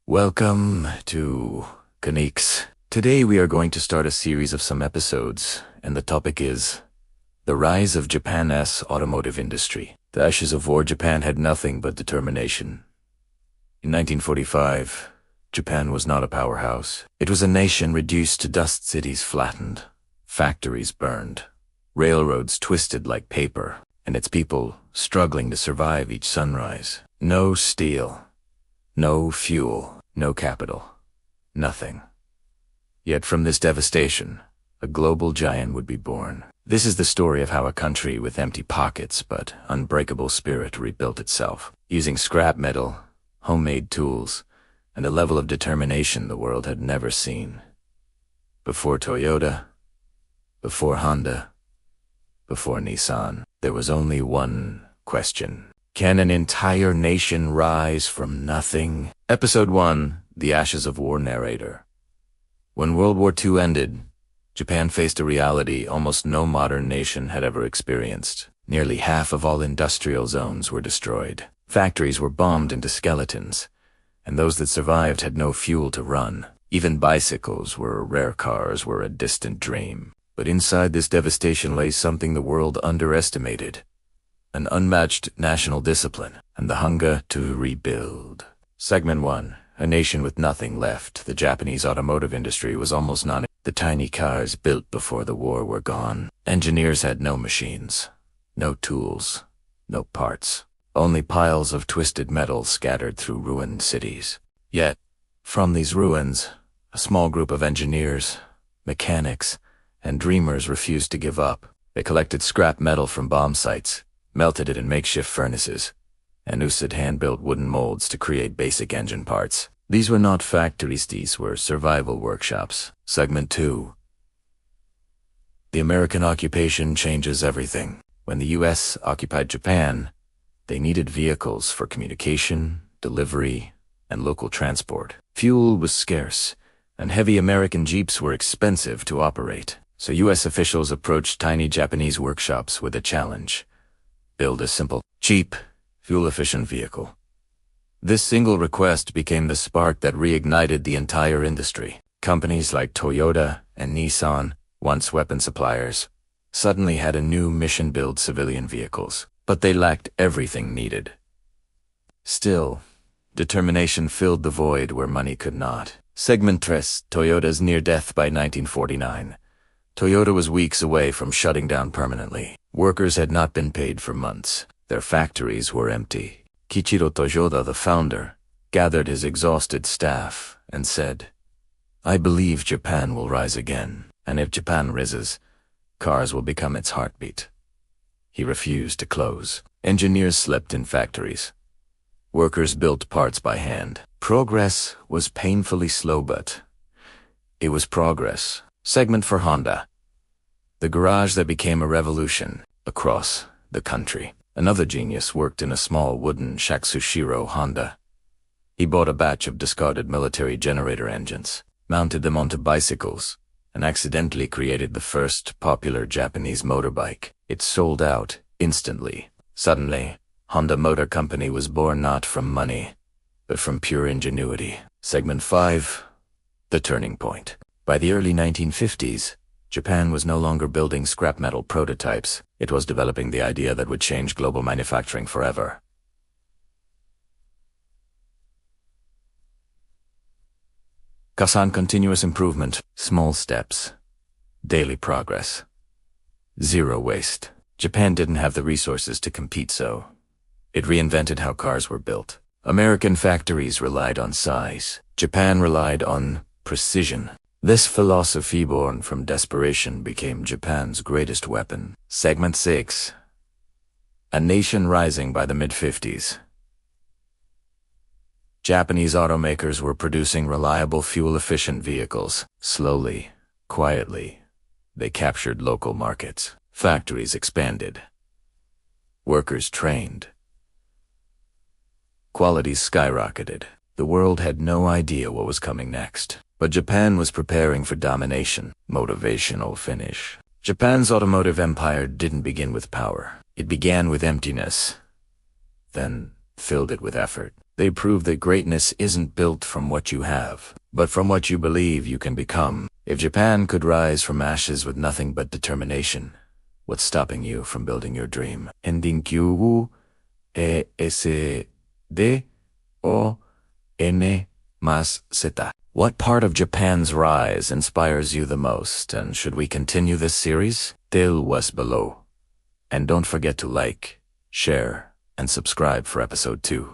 Welcome to Caniques. Today we are going to start a series of some episodes, and the topic is the rise of Japan's automotive industry. The ashes of war, Japan had nothing but determination. In 1945, Japan was not a powerhouse. It was a nation reduced to dust, cities flattened, factories burned, railroads twisted like paper, and its people struggling to survive each sunrise. No steel. No fuel, no capital, nothing. Yet from this devastation, a global giant would be born. This is the story of how a country with empty pockets but unbreakable spirit rebuilt itself, using scrap metal, homemade tools, and a level of determination the world had never seen. Before Toyota, before Honda, before Nissan, there was only one question. Can an entire nation rise from nothing? Episode 1, The Ashes of War narrator. When World War II ended, Japan faced a reality almost no modern nation had ever experienced. Nearly half of all industrial zones were destroyed. Factories were bombed into skeletons, and those that survived had no fuel to run. Even bicycles rare cars were a distant dream. But inside this devastation lay something the world underestimated. An unmatched national discipline, and the hunger to rebuild. Segment 1. A nation with nothing left. The Japanese automotive industry was almost non. The tiny cars built before the war were gone. Engineers had no machines, no tools, no parts. Only piles of twisted metal scattered through ruined cities. Yet, from these ruins, a small group of engineers, mechanics, and dreamers refused to give up. They collected scrap metal from bomb sites, melted it in makeshift furnaces, and used hand-built wooden molds to create basic engine parts. These were not factories, these were survival workshops. Segment 2. The American occupation changes everything. When the U.S. occupied Japan, they needed vehicles for communication, delivery, and local transport. Fuel was scarce, and heavy American Jeeps were expensive to operate. So U.S. officials approached tiny Japanese workshops with a challenge. Build a simple, cheap, fuel-efficient vehicle. This single request became the spark that reignited the entire industry. Companies like Toyota and Nissan, once weapon suppliers, suddenly had a new mission: build civilian vehicles. But they lacked everything needed. Still, determination filled the void where money could not. Segment 3. Toyota's near death. By 1949, Toyota was weeks away from shutting down permanently. Workers had not been paid for months. Their factories were empty. Kichiro Toyoda, the founder, gathered his exhausted staff and said, "I believe Japan will rise again, and if Japan rises, cars will become its heartbeat." He refused to close. Engineers slept in factories. Workers built parts by hand. Progress was painfully slow, but it was progress. Segment for Honda. The garage that became a revolution across the country. Another genius worked in a small wooden shack. Sushiro Honda. He bought a batch of discarded military generator engines, mounted them onto bicycles, and accidentally created the first popular Japanese motorbike. It sold out instantly. Suddenly, Honda Motor Company was born not from money, but from pure ingenuity. Segment 5. The turning point. By the early 1950s, Japan was no longer building scrap metal prototypes. It was developing the idea that would change global manufacturing forever. Kaizen: continuous improvement, small steps, daily progress, zero waste. Japan didn't have the resources to compete, so it reinvented how cars were built. American factories relied on size. Japan relied on precision. This philosophy, born from desperation, became Japan's greatest weapon. Segment 6. A nation rising. By the mid-50s, Japanese automakers were producing reliable, fuel-efficient vehicles. Slowly, quietly, they captured local markets. Factories expanded. Workers trained. Quality skyrocketed. The world had no idea what was coming next. But Japan was preparing for domination. Motivational finish. Japan's automotive empire didn't begin with power. It began with emptiness, then filled it with effort. They prove that greatness isn't built from what you have, but from what you believe you can become. If Japan could rise from ashes with nothing but determination, what's stopping you from building your dream? Ending Q E S D O N mas seta. What part of Japan's rise inspires you the most, and should we continue this series? Tell us below. And don't forget to like, share, and subscribe for episode 2.